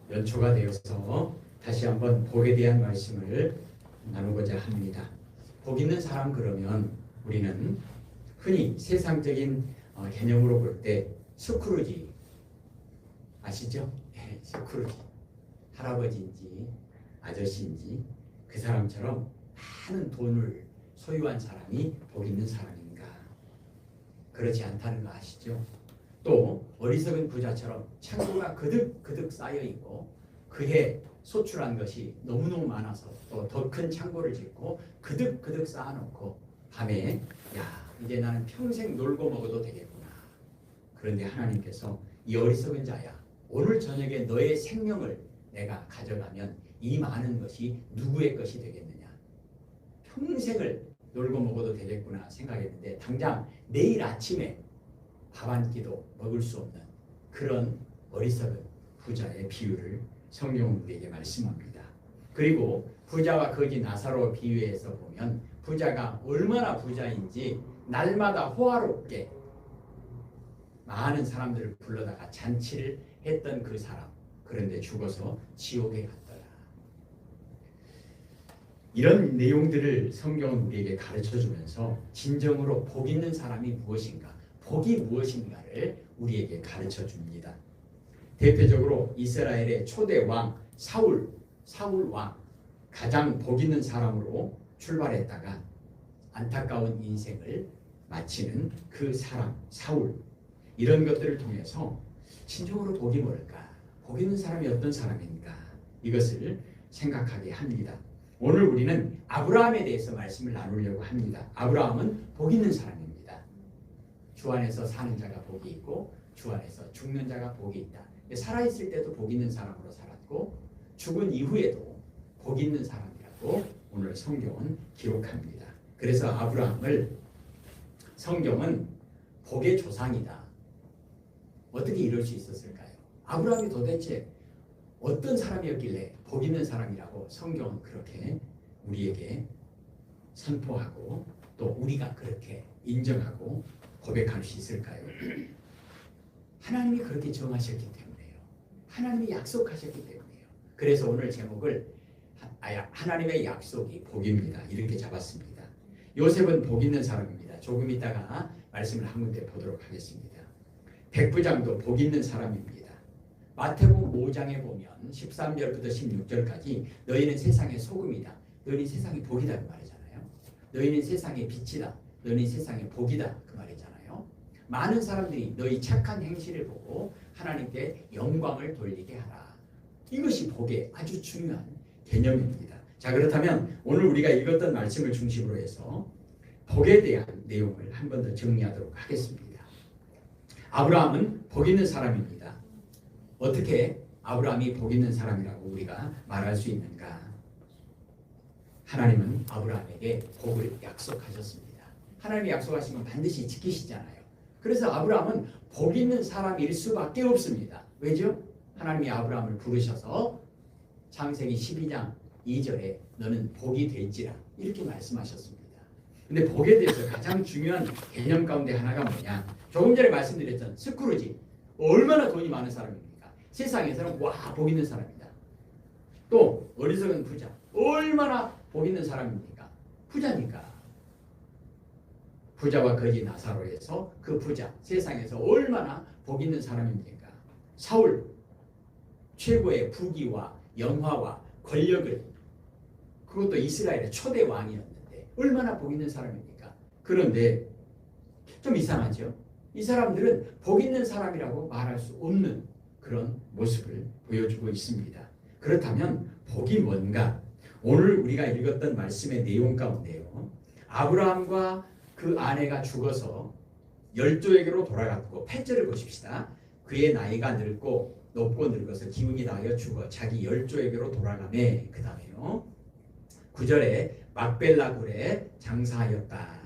연초가 되어서 다시 한번 복에 대한 말씀을 나누고자 합니다. 복 있는 사람 그러면 우리는 흔히 세상적인 개념으로 볼 때 스크루지 아시죠? 스크루지 할아버지인지 아저씨인지 그 사람처럼 많은 돈을 소유한 사람이 복 있는 사람인가? 그렇지 않다는 거 아시죠? 또 어리석은 부자처럼 창고가 그득그득 쌓여 있고 그해 소출한 것이 너무너무 많아서 또 더 큰 창고를 짓고 그득그득 쌓아놓고 밤에 이제 나는 평생 놀고 먹어도 되겠구나. 그런데 하나님께서 이 어리석은 자야, 오늘 저녁에 너의 생명을 내가 가져가면 이 많은 것이 누구의 것이 되겠느냐. 평생을 놀고 먹어도 되겠구나 생각했는데 당장 내일 아침에 밥 한 끼도 먹을 수 없는 그런 어리석은 부자의 비유를 성경은 우리에게 말씀합니다. 그리고 부자와 거지 나사로 비유해서 보면 부자가 얼마나 부자인지 날마다 호화롭게 많은 사람들을 불러다가 잔치를 했던 그 사람, 그런데 죽어서 지옥에 갔더라. 이런 내용들을 성경은 우리에게 가르쳐주면서 진정으로 복 있는 사람이 무엇인가, 복이 무엇인가를 우리에게 가르쳐줍니다. 대표적으로 이스라엘의 초대 왕 사울 왕, 가장 복 있는 사람으로 출발했다가 안타까운 인생을 마치는 그 사람 사울, 이런 것들을 통해서 진정으로 복이 뭘까, 복 있는 사람이 어떤 사람인가, 이것을 생각하게 합니다. 오늘 우리는 아브라함에 대해서 말씀을 나누려고 합니다. 아브라함은 복 있는 사람입니다. 주 안에서 사는 자가 복이 있고 주 안에서 죽는 자가 복이 있다. 살아있을 때도 복 있는 사람으로 살았고 죽은 이후에도 복 있는 사람이라고 오늘 성경은 기록합니다. 그래서 아브라함을 성경은 복의 조상이다. 어떻게 이럴 수 있었을까요? 아브라함이 도대체 어떤 사람이었길래 복 있는 사람이라고 성경은 그렇게 우리에게 선포하고 또 우리가 그렇게 인정하고 고백할 수 있을까요? 하나님이 그렇게 정하셨기 때문에요. 하나님이 약속하셨기 때문에요. 그래서 오늘 제목을 하나님의 약속이 복입니다, 이렇게 잡았습니다. 요셉은 복 있는 사람입니다. 조금 있다가 말씀을 한 군데 보도록 하겠습니다. 백부장도 복 있는 사람입니다. 마태복음 5장에 보면 13절부터 16절까지 너희는 세상의 소금이다, 너희는 세상의 복이다 그 말이잖아요. 너희는 세상의 빛이다, 너희는 세상의 복이다 그 말이잖아요. 많은 사람들이 너희 착한 행실을 보고 하나님께 영광을 돌리게 하라. 이것이 복의 아주 중요한 개념입니다. 자, 그렇다면 오늘 우리가 읽었던 말씀을 중심으로 해서 복에 대한 내용을 한 번 더 정리하도록 하겠습니다. 아브라함은 복 있는 사람입니다. 어떻게 아브라함이 복 있는 사람이라고 우리가 말할 수 있는가? 하나님은 아브라함에게 복을 약속하셨습니다. 하나님이 약속하신 건 반드시 지키시잖아요. 그래서 아브라함은 복 있는 사람일 수밖에 없습니다. 왜죠? 하나님이 아브라함을 부르셔서 창세기 12장 2절에 너는 복이 될지라 이렇게 말씀하셨습니다. 근데 복에 대해서 가장 중요한 개념 가운데 하나가 뭐냐? 조금 전에 말씀드렸던 스크루지, 얼마나 돈이 많은 사람입니까? 세상에서는 와, 복 있는 사람이다. 또 어리석은 부자, 얼마나 복 있는 사람입니까? 부자니까. 부자와 거지 나사로에서 그 부자, 세상에서 얼마나 복 있는 사람입니까? 사울, 최고의 부귀와 영화와 권력을, 그것도 이스라엘의 초대 왕이었는데 얼마나 복 있는 사람입니까? 그런데 좀 이상하죠? 이 사람들은 복 있는 사람이라고 말할 수 없는 그런 모습을 보여주고 있습니다. 그렇다면 복이 뭔가? 오늘 우리가 읽었던 말씀의 내용 가운데요, 아브라함과 그 아내가 죽어서 열조에게로 돌아갔고 8절을 보십시다. 그의 나이가 높고 늙어서 기운이 나여 죽어 자기 열조에게로 돌아가매. 그 다음에요 9절에 막벨라굴에 장사하였다.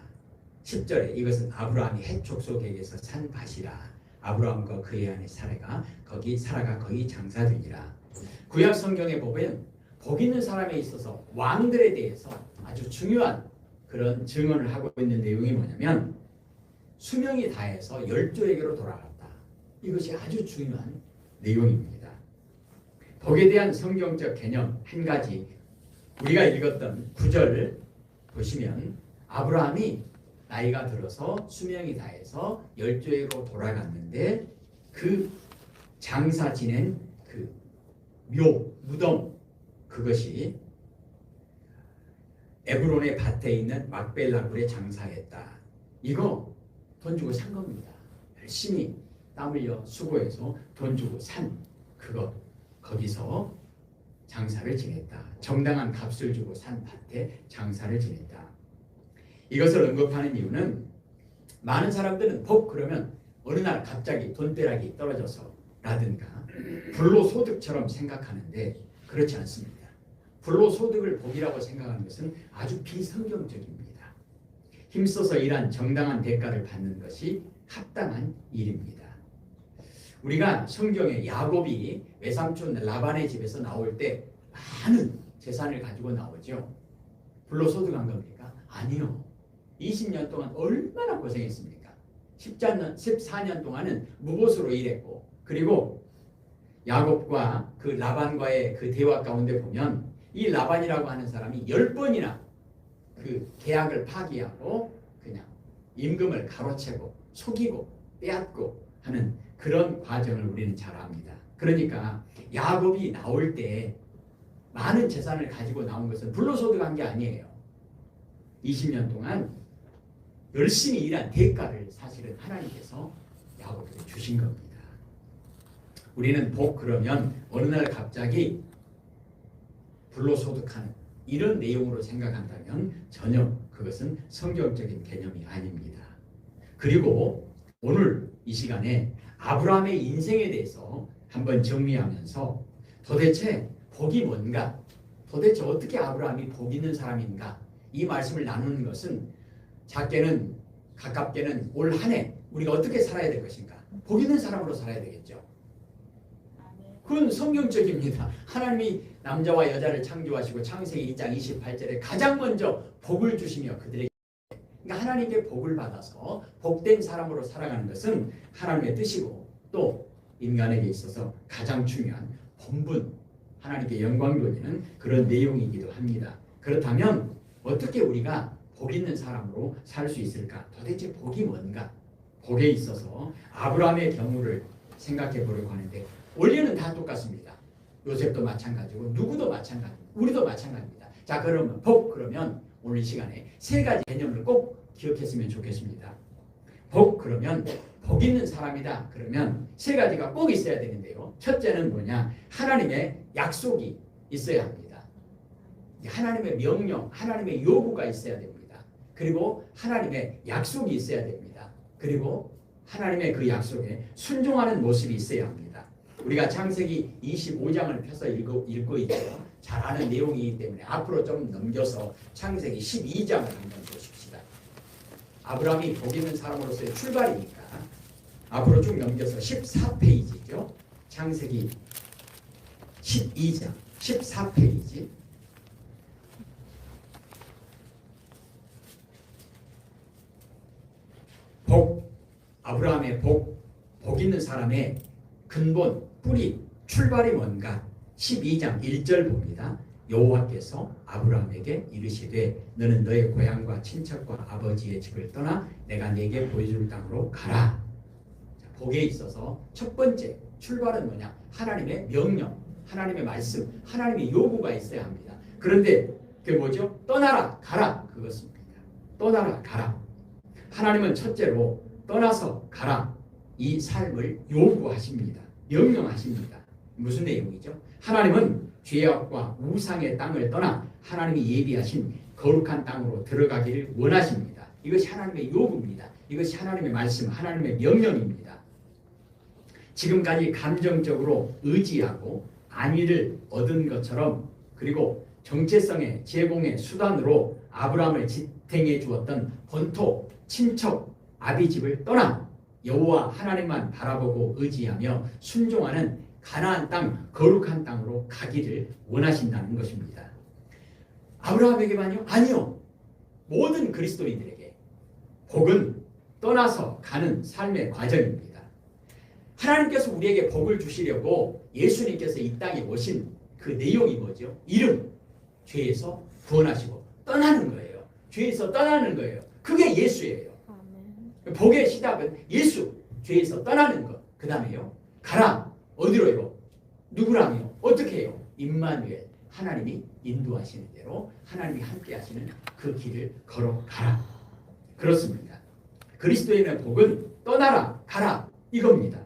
10절에 이것은 아브라함이 헷 족속에게서 산 밭이라. 아브라함과 그의 아내 사라가 거기 장사되니라. 구약 성경에 보면 복 있는 사람에 있어서 왕들에 대해서 아주 중요한 그런 증언을 하고 있는 내용이 뭐냐면 수명이 다해서 열조에게로 돌아갔다. 이것이 아주 중요한 내용입니다. 복에 대한 성경적 개념 한 가지, 우리가 읽었던 9절 보시면 아브라함이 나이가 들어서 수명이 다해서 열조에로 돌아갔는데 그 장사 지낸 그 무덤, 그것이 에브론의 밭에 있는 막벨라 굴에 장사했다. 이거 돈 주고 산 겁니다. 열심히 땀 흘려 수고해서 돈 주고 산 그거, 거기서 장사를 지냈다. 정당한 값을 주고 산 밭에 장사를 지냈다. 이것을 언급하는 이유는 많은 사람들은 복 그러면 어느 날 갑자기 돈벼락이 떨어져서 라든가 불로소득처럼 생각하는데 그렇지 않습니다. 불로소득을 복이라고 생각하는 것은 아주 비성경적입니다. 힘써서 일한 정당한 대가를 받는 것이 합당한 일입니다. 우리가 성경에 야곱이 외삼촌 라반의 집에서 나올 때 많은 재산을 가지고 나오죠. 불로소득한 겁니까? 아니요. 20년 동안 얼마나 고생했습니까? 14년 동안은 무보수로 일했고, 그리고 야곱과 그 라반과의 그 대화 가운데 보면 이 라반이라고 하는 사람이 10번이나 그 계약을 파기하고 그냥 임금을 가로채고 속이고 빼앗고 하는 그런 과정을 우리는 잘 압니다. 그러니까 야곱이 나올 때 많은 재산을 가지고 나온 것은 불로소득한 게 아니에요. 20년 동안 열심히 일한 대가를 사실은 하나님께서 야곱에게 주신 겁니다. 우리는 복 그러면 어느 날 갑자기 불로소득하는 이런 내용으로 생각한다면 전혀 그것은 성경적인 개념이 아닙니다. 그리고 오늘 이 시간에 아브라함의 인생에 대해서 한번 정리하면서 도대체 복이 뭔가, 도대체 어떻게 아브라함이 복 있는 사람인가, 이 말씀을 나누는 것은 작게는 가깝게는 올 한 해 우리가 어떻게 살아야 될 것인가, 복 있는 사람으로 살아야 되겠죠. 그건 성경적입니다. 하나님이 남자와 여자를 창조하시고 창세기 2장 28절에 가장 먼저 복을 주시며 그들에게, 그러니까 하나님께 복을 받아서 복된 사람으로 살아가는 것은 하나님의 뜻이고 또 인간에게 있어서 가장 중요한 본분, 하나님께 영광 돌리는 그런 내용이기도 합니다. 그렇다면 어떻게 우리가 복 있는 사람으로 살 수 있을까? 도대체 복이 뭔가? 복에 있어서 아브라함의 경우를 생각해 보려고 하는데 원리는 다 똑같습니다. 요셉도 마찬가지고 누구도 마찬가지고 우리도 마찬가지입니다. 자, 그러면 복 그러면 오늘 이 시간에 세 가지 개념을 꼭 기억했으면 좋겠습니다. 복 그러면 복 있는 사람이다 그러면 세 가지가 꼭 있어야 되는데요. 첫째는 뭐냐? 하나님의 약속이 있어야 합니다. 하나님의 명령, 하나님의 요구가 있어야 됩니다. 그리고 하나님의 약속이 있어야 됩니다. 그리고 하나님의 그 약속에 순종하는 모습이 있어야 합니다. 우리가 창세기 25장을 펴서 읽고 있죠. 잘 아는 내용이기 때문에 앞으로 좀 넘겨서 창세기 12장을 한번 보십시다. 아브라함이 복 있는 사람으로서의 출발이니까 앞으로 쭉 넘겨서 14페이지죠. 창세기 12장 14페이지. 복, 아브라함의 복 있는 사람의 근본, 뿌리, 출발이 뭔가? 12장 1절 봅니다. 여호와께서 아브라함에게 이르시되 너는 너의 고향과 친척과 아버지의 집을 떠나 내가 네게 보여줄 땅으로 가라. 자, 복에 있어서 첫 번째 출발은 뭐냐? 하나님의 명령, 하나님의 말씀, 하나님의 요구가 있어야 합니다. 그런데 그게 뭐죠? 떠나라, 가라, 그것입니다. 떠나라, 가라. 하나님은 첫째로 떠나서 가라, 이 삶을 요구하십니다. 명령하십니다. 무슨 내용이죠? 하나님은 죄악과 우상의 땅을 떠나 하나님이 예비하신 거룩한 땅으로 들어가기를 원하십니다. 이것이 하나님의 요구입니다. 이것이 하나님의 말씀, 하나님의 명령입니다. 지금까지 감정적으로 의지하고 안위를 얻은 것처럼, 그리고 정체성의 제공의 수단으로 아브라함을 지탱해 주었던 본토, 친척, 아비집을 떠나 여호와 하나님만 바라보고 의지하며 순종하는 가나안 땅, 거룩한 땅으로 가기를 원하신다는 것입니다. 아브라함에게만요? 아니요. 모든 그리스도인들에게 복은 떠나서 가는 삶의 과정입니다. 하나님께서 우리에게 복을 주시려고 예수님께서 이 땅에 오신 그 내용이 뭐죠? 이름, 죄에서 구원하시고 떠나는 거예요. 죄에서 떠나는 거예요. 그게 예수예요. 복의 시작은 예수, 죄에서 떠나는 것. 그 다음에요, 가라. 어디로요? 누구랑요? 어떻게 해요? 임마누엘, 하나님이 인도하시는 대로 하나님이 함께 하시는 그 길을 걸어가라. 그렇습니다. 그리스도인의 복은 떠나라, 가라 이겁니다.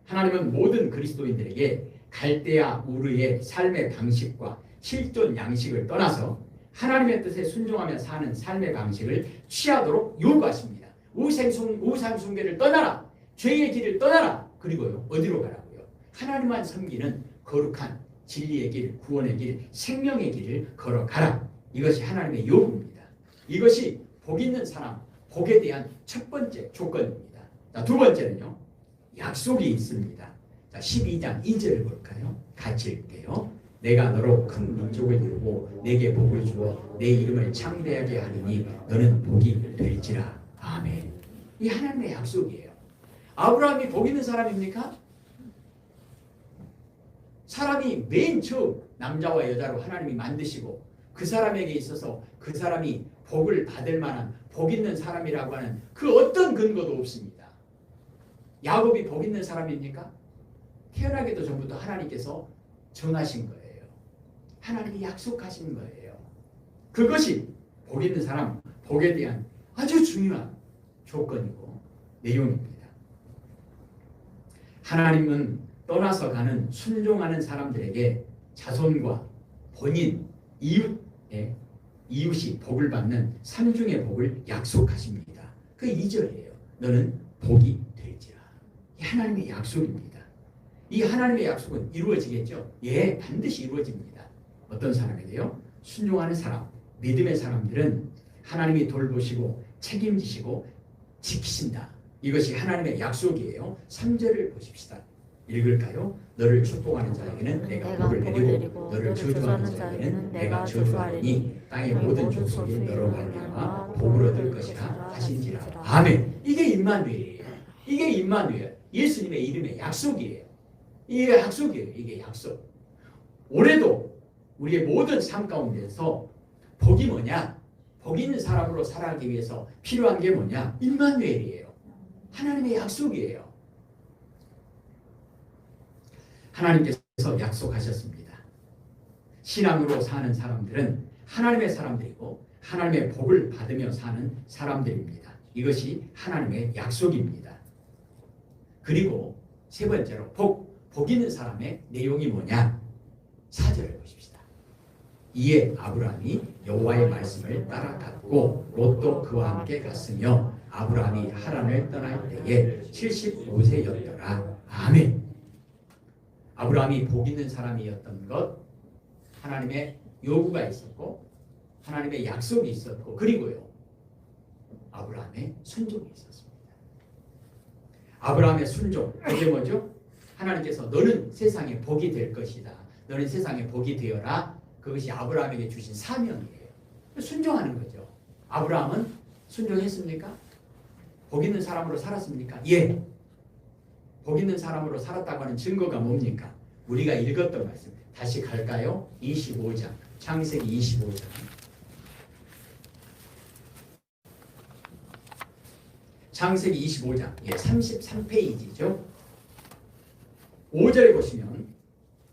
하나님은 모든 그리스도인들에게 갈대아 우르의 삶의 방식과 실존 양식을 떠나서 하나님의 뜻에 순종하며 사는 삶의 방식을 취하도록 요구하십니다. 우상 숭배를 떠나라. 죄의 길을 떠나라. 그리고요, 어디로 가라고요? 하나님만 섬기는 거룩한 진리의 길, 구원의 길, 생명의 길을 걸어가라. 이것이 하나님의 요구입니다. 이것이 복 있는 사람, 복에 대한 첫 번째 조건입니다. 자, 두 번째는요, 약속이 있습니다. 자, 12장 2절을 볼까요? 같이 읽게요. 내가 너로 큰 민족을 이루고 내게 복을 주어 내 이름을 창대하게 하리니 너는 복이 될지라. 아멘. 이 하나님의 약속이에요. 아브라함이 복 있는 사람입니까? 사람이 맨 처음 남자와 여자로 하나님이 만드시고 그 사람에게 있어서 그 사람이 복을 받을 만한 복 있는 사람이라고 하는 그 어떤 근거도 없습니다. 야곱이 복 있는 사람입니까? 태어나기도 전부터 하나님께서 정하신 거예요. 하나님이 약속하신 거예요. 그것이 복 있는 사람, 복에 대한 아주 중요한 조건이고 내용입니다. 하나님은 떠나서 가는 순종하는 사람들에게 자손과 본인, 이웃이 복을 받는 삼중의 복을 약속하십니다. 그 2절이에요. 너는 복이 될지라. 이 하나님의 약속입니다. 이 하나님의 약속은 이루어지겠죠? 예, 반드시 이루어집니다. 어떤 사람에게요? 순종하는 사람, 믿음의 사람들은 하나님이 돌보시고 책임지시고 지키신다. 이것이 하나님의 약속이에요. 3절을 보십시다. 읽을까요? 너를 축복하는 자에게는 내가 복을 내리고 너를 저주하는 자에게는 내가 저주하리니 땅의 모든 족속이 너로 말미암아 복을 얻을 것이라 하신지라. 아멘. 이게 임마누엘이에요. 이게 임마누엘. 예수님의 이름의 약속이에요. 이게 약속이에요. 이게 약속. 올해도 우리의 모든 삶 가운데서 복이 뭐냐? 복 있는 사람으로 살아가기 위해서 필요한 게 뭐냐? 임마누엘이에요. 하나님의 약속이에요. 하나님께서 약속하셨습니다. 신앙으로 사는 사람들은 하나님의 사람들이고 하나님의 복을 받으며 사는 사람들입니다. 이것이 하나님의 약속입니다. 그리고 세 번째로 복 있는 사람의 내용이 뭐냐? 4절을 보십시다. 이에 아브라함이 여호와의 말씀을 따라갔고 롯도 그와 함께 갔으며 아브라함이 하란을 떠날 때에 75세였더라. 아멘. 아브라함이 복 있는 사람이었던 것, 하나님의 요구가 있었고 하나님의 약속이 있었고 그리고요, 아브라함의 순종이 있었습니다. 아브라함의 순종, 그게 뭐죠? 하나님께서 너는 세상에 복이 될 것이다. 너는 세상에 복이 되어라. 그것이 아브라함에게 주신 사명이에요. 순종하는 거죠. 아브라함은 순종했습니까? 복 있는 사람으로 살았습니까? 예. 복 있는 사람으로 살았다고 하는 증거가 뭡니까? 우리가 읽었던 말씀. 다시 갈까요? 25장. 창세기 25장. 창세기 25장. 예, 33페이지죠. 5절에 보시면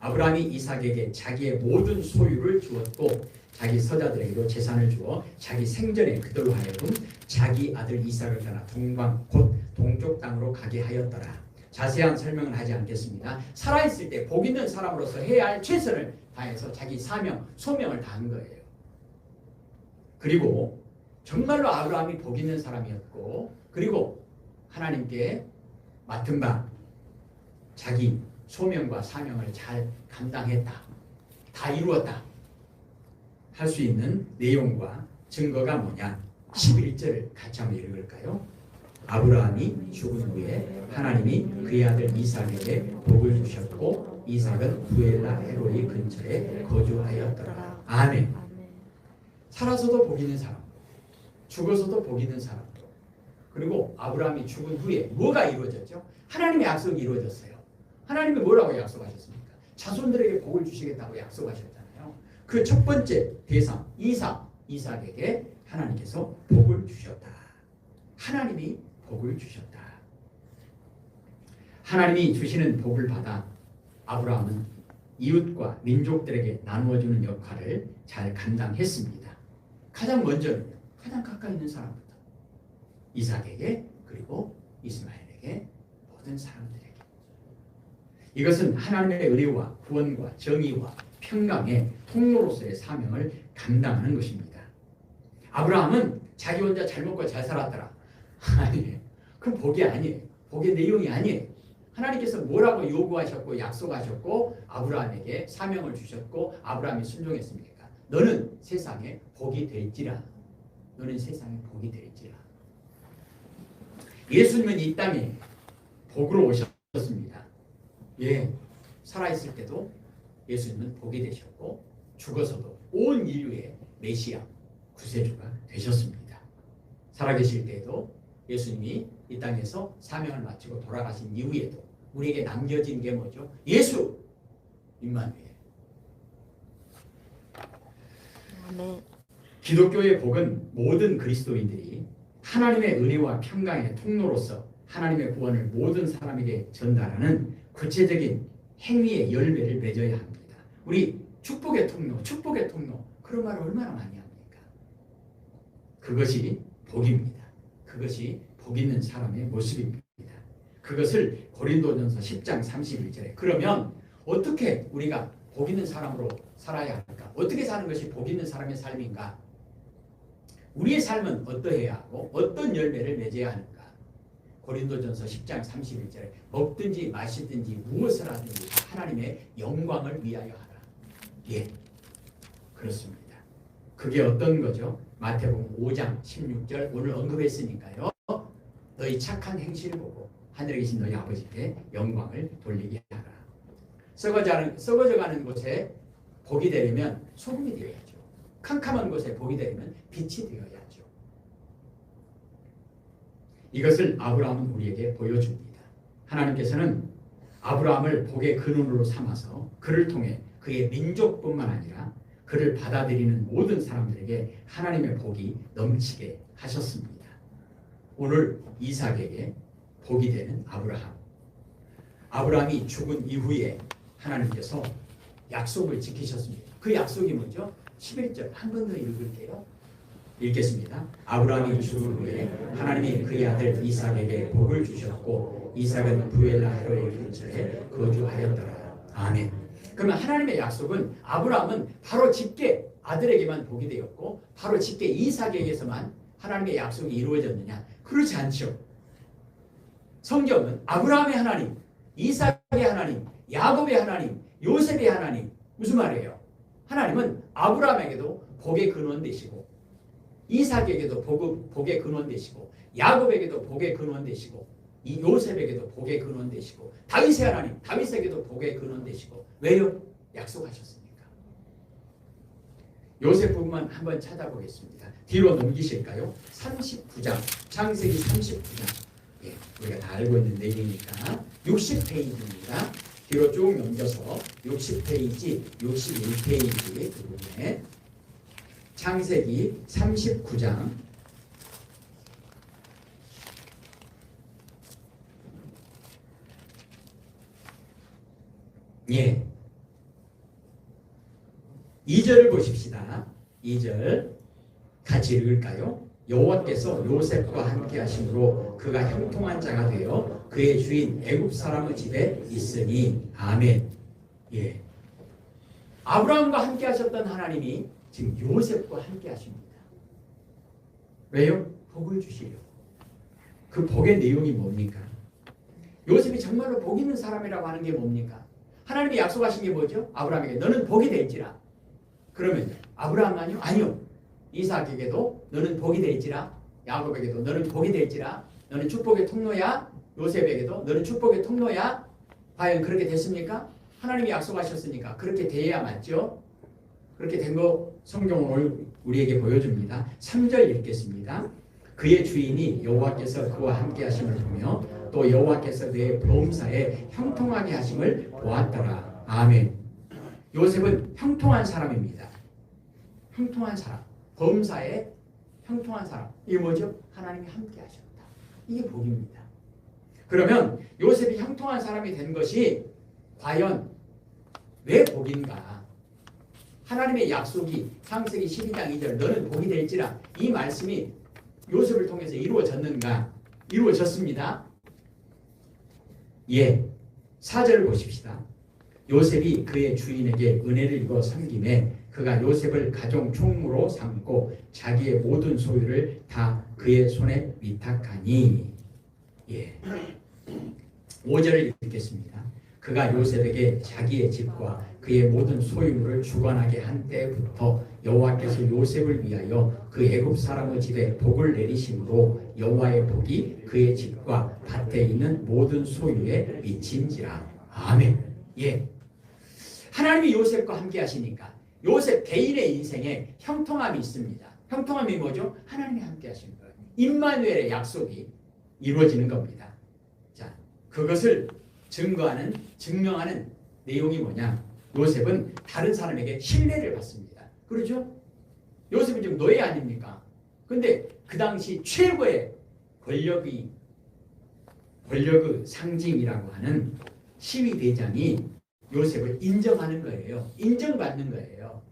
아브라함이 이삭에게 자기의 모든 소유를 주었고 자기 서자들에게도 재산을 주어 자기 생전에 그들로 하여금 자기 아들 이삭을 떠나 동방 곧 동쪽 땅으로 가게 하였더라. 자세한 설명은 하지 않겠습니다. 살아있을 때 복 있는 사람으로서 해야 할 최선을 다해서 자기 사명, 소명을 다한 거예요. 그리고 정말로 아브라함이 복 있는 사람이었고 그리고 하나님께 맡은 바 자기 소명과 사명을 잘 감당했다. 다 이루었다. 할 수 있는 내용과 증거가 뭐냐? 11절을 같이 한번 읽을까요? 아브라함이 죽은 후에 하나님이 그의 아들 이삭에게 복을 주셨고 이삭은 부엘라 헤로이 근처에 거주하였더라. 아멘. 살아서도 복 있는 사람, 죽어서도 복 있는 사람도 그리고 아브라함이 죽은 후에 뭐가 이루어졌죠? 하나님의 약속이 이루어졌어요. 하나님이 뭐라고 약속하셨습니까? 자손들에게 복을 주시겠다고 약속하셨잖아요. 그 첫 번째 대상 이삭에게 하나님께서 복을 주셨다. 하나님이 복을 주셨다. 하나님이 주시는 복을 받아 아브라함은 이웃과 민족들에게 나누어주는 역할을 잘 감당했습니다. 가장 먼저는 가장 가까이 있는 사람부터 이삭에게 그리고 이스마엘에게 모든 사람들에게. 이것은 하나님의 은혜와 구원과 정의와 평강의 통로로서의 사명을 감당하는 것입니다. 아브라함은 자기 혼자 잘 먹고 잘 살았더라. 아니에요. 그건 복이 아니에요. 복의 내용이 아니에요. 하나님께서 뭐라고 요구하셨고 약속하셨고 아브라함에게 사명을 주셨고 아브라함이 순종했습니까? 너는 세상에 복이 될지라. 너는 세상에 복이 될지라. 예수님은 이 땅에 복으로 오셨습니다. 예, 살아있을 때도 예수님은 복이 되셨고 죽어서도 온 인류의 메시아 구세주가 되셨습니다. 살아계실 때에도 예수님이 이 땅에서 사명을 마치고 돌아가신 이후에도 우리에게 남겨진 게 뭐죠? 예수 임마누엘. 아멘. 기독교의 복은 모든 그리스도인들이 하나님의 은혜와 평강의 통로로서 하나님의 구원을 모든 사람에게 전달하는 구체적인 행위의 열매를 맺어야 합니다. 우리 축복의 통로 그런 말을 얼마나 많이 합니까? 그것이 복입니다. 그것이 복 있는 사람의 모습입니다. 그것을 고린도전서 10장 31절에 그러면 어떻게 우리가 복 있는 사람으로 살아야 할까? 어떻게 사는 것이 복 있는 사람의 삶인가? 우리의 삶은 어떠해야 하고 어떤 열매를 맺어야 하는가? 고린도전서 10장 31절에 먹든지 마시든지 무엇을 하든지 하나님의 영광을 위하여 하라. 예, 그렇습니다. 그게 어떤 거죠? 마태복음 5장 16절 오늘 언급했으니까요. 너희 착한 행실을 보고 하늘에 계신 너희 아버지께 영광을 돌리게 하라. 썩어져가는 곳에 복이 되려면 소금이 되어야죠. 캄캄한 곳에 복이 되려면 빛이 되어야죠. 이것을 아브라함은 우리에게 보여줍니다. 하나님께서는 아브라함을 복의 근원으로 삼아서 그를 통해 그의 민족뿐만 아니라 그를 받아들이는 모든 사람들에게 하나님의 복이 넘치게 하셨습니다. 오늘 이삭에게 복이 되는 아브라함. 아브라함이 죽은 이후에 하나님께서 약속을 지키셨습니다. 그 약속이 뭐죠? 11절 한 번 더 읽을게요. 읽겠습니다. 아브라함이 죽은 후에 하나님이 그의 아들 이삭에게 복을 주셨고 이삭은 부엘라헬로의 근처에 거주하였더라. 아멘. 그러면 하나님의 약속은 아브라함은 바로 직계 아들에게만 복이 되었고 바로 직계 이삭에게서만 하나님의 약속이 이루어졌느냐? 그렇지 않죠. 성경은 아브라함의 하나님, 이삭의 하나님, 야곱의 하나님, 요셉의 하나님. 무슨 말이에요? 하나님은 아브라함에게도 복의 근원 되시고 이삭에게도 복의 근원 되시고 야곱에게도 복의 근원 되시고 이 요셉에게도 복의 근원 되시고 다윗의 하나님, 다윗에게도 복의 근원 되시고 왜요? 약속하셨으니까. 요셉 부분만 한번 찾아보겠습니다. 뒤로 넘기실까요? 39장, 창세기 39장. 예, 우리가 다 알고 있는 내용이니까 60페이지입니다. 뒤로 쭉 넘겨서 60페이지, 61페이지 그 부분에 창세기 39장 예, 2절을 보십시다. 2절 같이 읽을까요? 여호와께서 요셉과 함께 하심으로 그가 형통한 자가 되어 그의 주인 애굽 사람의 집에 있으니 아멘. 예, 아브라함과 함께 하셨던 하나님이 지금 요셉과 함께 하십니다. 왜요? 복을 주시려고. 그 복의 내용이 뭡니까? 요셉이 정말로 복 있는 사람이라고 하는 게 뭡니까? 하나님이 약속하신 게 뭐죠? 아브라함에게 너는 복이 될지라. 그러면 아브라함만요? 아니요. 이삭에게도 너는 복이 될지라. 야곱에게도 너는 복이 될지라. 너는 축복의 통로야. 요셉에게도 너는 축복의 통로야. 과연 그렇게 됐습니까? 하나님이 약속하셨으니까 그렇게 돼야 맞죠? 그렇게 된 거 성경은 오늘 우리에게 보여줍니다. 3절 읽겠습니다. 그의 주인이 여호와께서 그와 함께 하심을 보며 또 여호와께서 그의 범사에 형통하게 하심을 보았더라. 아멘. 요셉은 형통한 사람입니다. 형통한 사람, 범사에 형통한 사람. 이게 뭐죠? 하나님이 함께 하셨다. 이게 복입니다. 그러면 요셉이 형통한 사람이 된 것이 과연 왜 복인가? 하나님의 약속이 창세기 12장 2절 너는 복이 될지라 이 말씀이 요셉을 통해서 이루어졌는가? 이루어졌습니다. 예, 4절을 보십시다. 요셉이 그의 주인에게 은혜를 입어 섬김에 그가 요셉을 가정 총무로 삼고 자기의 모든 소유를 다 그의 손에 위탁하니. 예. 5절을 읽겠습니다. 그가 요셉에게 자기의 집과 그의 모든 소유물을 주관하게 한 때부터 여호와께서 요셉을 위하여 그 애굽 사람의 집에 복을 내리심으로 여호와의 복이 그의 집과 밭에 있는 모든 소유에 미친지라. 아멘. 예. 하나님이 요셉과 함께 하시니까 요셉 개인의 인생에 형통함이 있습니다. 형통함이 뭐죠? 하나님이 함께 하시는 거예요. 임마누엘의 약속이 이루어지는 겁니다. 자, 그것을 증명하는 내용이 뭐냐? 요셉은 다른 사람에게 신뢰를 받습니다. 그렇죠? 요셉은 지금 노예 아닙니까? 근데 그 당시 최고의 권력의 상징이라고 하는 시위대장이 요셉을 인정하는 거예요. 인정받는 거예요.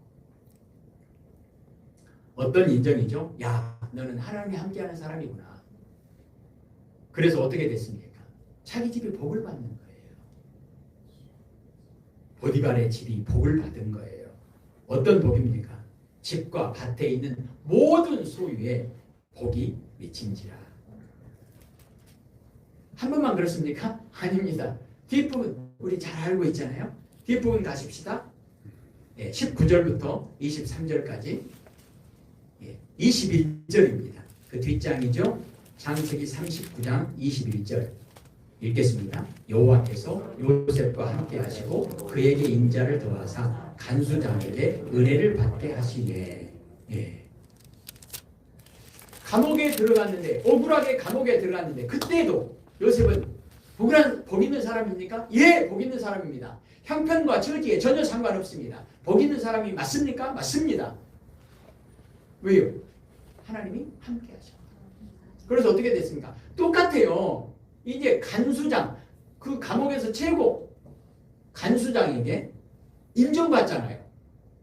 어떤 인정이죠? 야, 너는 하나님이 함께하는 사람이구나. 그래서 어떻게 됐습니까? 자기 집이 복을 받는 거예요. 보디발의 집이 복을 받은 거예요. 어떤 복입니까? 집과 밭에 있는 모든 소유에 복이 미친지라. 한 번만 그렇습니까? 아닙니다. 뒷부분 우리 잘 알고 있잖아요. 뒷부분 가십시다. 19절부터 23절까지 21절입니다. 그 뒷장이죠. 창세기 39장 21절 읽겠습니다. 여호와께서 요셉과 함께 하시고 그에게 인자를 더하사 간수장에게 은혜를 받게 하시네. 감옥에 들어갔는데 억울하게 감옥에 들어갔는데 그때도 요셉은 복 있는 사람입니까? 예, 복 있는 사람입니다. 형편과 처지에 전혀 상관없습니다. 복 있는 사람이 맞습니까? 맞습니다. 왜요? 하나님이 함께 하셔. 그래서 어떻게 됐습니까? 똑같아요. 이제 간수장, 그 감옥에서 최고 간수장에게 인정받잖아요.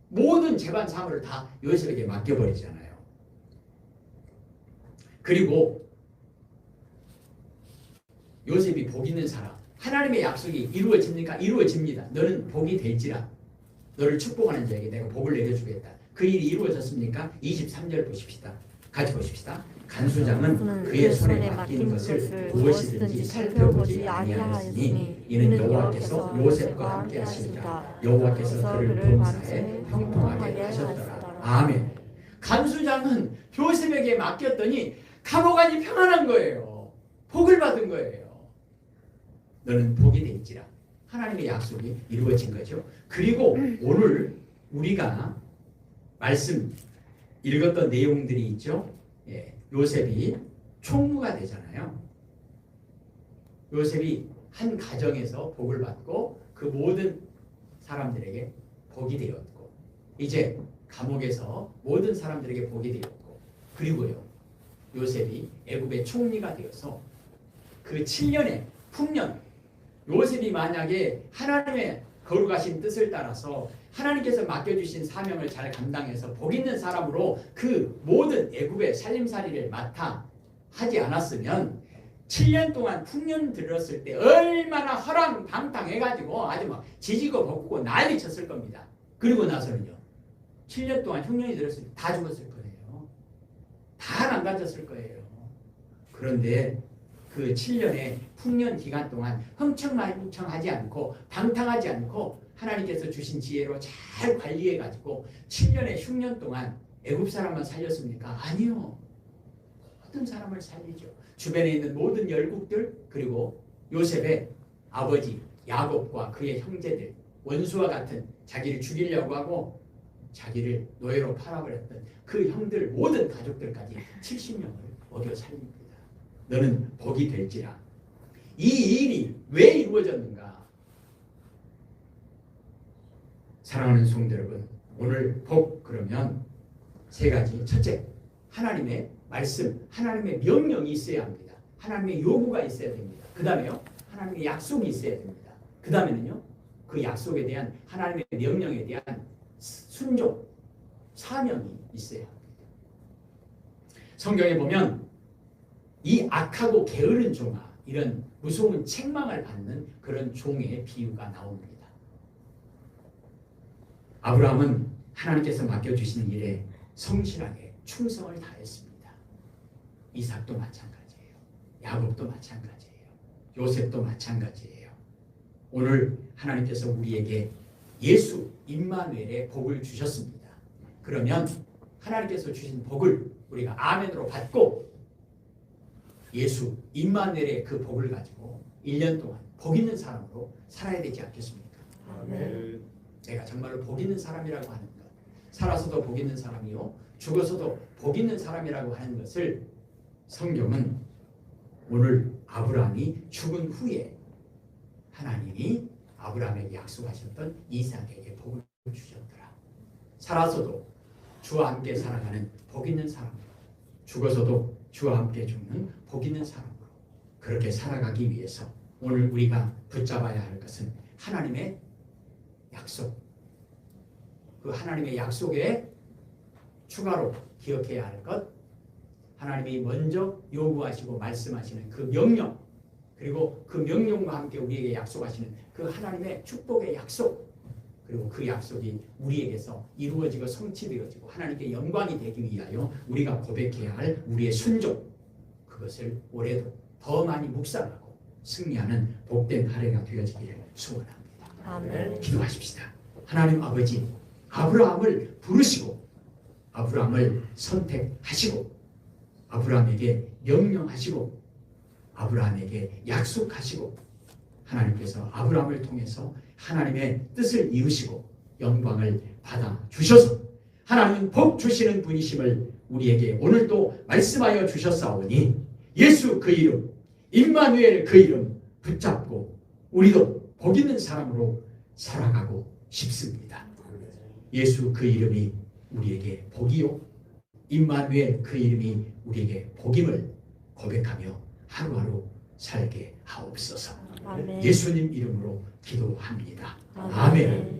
모든 재반 사무를 다 요셉에게 맡겨버리잖아요. 그리고 요셉이 복 있는 사람, 하나님의 약속이 이루어집니까? 이루어집니다. 너는 복이 될지라. 너를 축복하는 자에게 내가 복을 내려주겠다. 그 일이 이루어졌습니까? 23절 보십시다. 같이 보십시다. 간수장은 그의 손에 맡긴 것을 무엇이든지 살펴보지 아니하였으니 이는 여호와께서 요셉과 함께 하시니라. 여호와께서 그를 범사에 형통하게 하셨더라. 아멘. 간수장은 요셉에게 맡겼더니 감옥 안이 평안한 거예요. 복을 받은 거예요. 너는 복이 될지라. 하나님의 약속이 이루어진 거죠. 그리고 오늘 우리가 말씀 읽었던 내용들이 있죠. 요셉이 총무가 되잖아요. 요셉이 한 가정에서 복을 받고 그 모든 사람들에게 복이 되었고 이제 감옥에서 모든 사람들에게 복이 되었고 그리고요 요셉이 애굽의 총리가 되어서 그 7년의 풍년 요셉이 만약에 하나님의 거룩하신 뜻을 따라서 하나님께서 맡겨주신 사명을 잘 감당해서 복 있는 사람으로 그 모든 애굽의 살림살이를 맡아 하지 않았으면 7년 동안 풍년 들었을 때 얼마나 허랑방탕해가지고 아주 막 지지고 볶고 난리 쳤을 겁니다. 그리고 나서는요 7년 동안 흉년이 들었을 때 다 죽었을 거예요. 다 망가졌을 거예요. 그런데 그 7년의 풍년 기간 동안 흥청망청하지 않고 방탕하지 않고 하나님께서 주신 지혜로 잘 관리해가지고 7년의 흉년 동안 애굽 사람만 살렸습니까? 아니요. 모든 사람을 살리죠. 주변에 있는 모든 열국들 그리고 요셉의 아버지 야곱과 그의 형제들 원수와 같은 자기를 죽이려고 하고 자기를 노예로 팔아버렸던 그 형들 모든 가족들까지 70명을 먹여 살립니다. 너는 복이 될지라. 이 일이 왜 이루어졌는가? 사랑하는 성도 여러분, 오늘 복 그러면 세 가지. 첫째, 하나님의 말씀, 하나님의 명령이 있어야 합니다. 하나님의 요구가 있어야 됩니다. 그 다음에요, 하나님의 약속이 있어야 됩니다. 그 다음에는요, 그 약속에 대한 하나님의 명령에 대한 순종, 사명이 있어야 합니다. 성경에 보면 이 악하고 게으른 종아, 이런 무서운 책망을 받는 그런 종의 비유가 나옵니다. 아브라함은 하나님께서 맡겨주신 일에 성실하게 충성을 다했습니다. 이삭도 마찬가지예요. 야곱도 마찬가지예요. 요셉도 마찬가지예요. 오늘 하나님께서 우리에게 예수 임마누엘의 복을 주셨습니다. 그러면 하나님께서 주신 복을 우리가 아멘으로 받고 예수 임마누엘의 그 복을 가지고 1년 동안 복 있는 사람으로 살아야 되지 않겠습니까? 아멘. 내가 정말로 복 있는 사람이라고 하는 것, 살아서도 복 있는 사람이요 죽어서도 복 있는 사람이라고 하는 것을 성경은 오늘 아브라함이 죽은 후에 하나님이 아브라함에게 약속하셨던 이삭에게 복을 주셨더라. 살아서도 주와 함께 살아가는 복 있는 사람으로, 죽어서도 주와 함께 죽는 복 있는 사람으로 그렇게 살아가기 위해서 오늘 우리가 붙잡아야 할 것은 하나님의 약속, 그 하나님의 약속에 추가로 기억해야 할 것, 하나님이 먼저 요구하시고 말씀하시는 그 명령, 그리고 그 명령과 함께 우리에게 약속하시는 그 하나님의 축복의 약속, 그리고 그 약속이 우리에게서 이루어지고 성취되어지고 하나님께 영광이 되기 위하여 우리가 고백해야 할 우리의 순종, 그것을 올해도 더 많이 묵상하고 승리하는 복된 한 해가 되어지기를 소원합니다. 아멘. 기도하십시다. 하나님 아버지, 아브라함을 부르시고 아브라함을 선택하시고 아브라함에게 명령하시고 아브라함에게 약속하시고 하나님께서 아브라함을 통해서 하나님의 뜻을 이루시고 영광을 받아 주셔서 하나님 복 주시는 분이심을 우리에게 오늘도 말씀하여 주셨사오니 예수 그 이름, 임마누엘 그 이름 붙잡고 우리도 복 있는 사람으로 살아가고 싶습니다. 예수 그 이름이 우리에게 복이요 임마누엘 그 이름이 우리에게 복임을 고백하며 하루하루 살게 하옵소서. 아멘. 예수님 이름으로 기도합니다. 아멘. 아멘.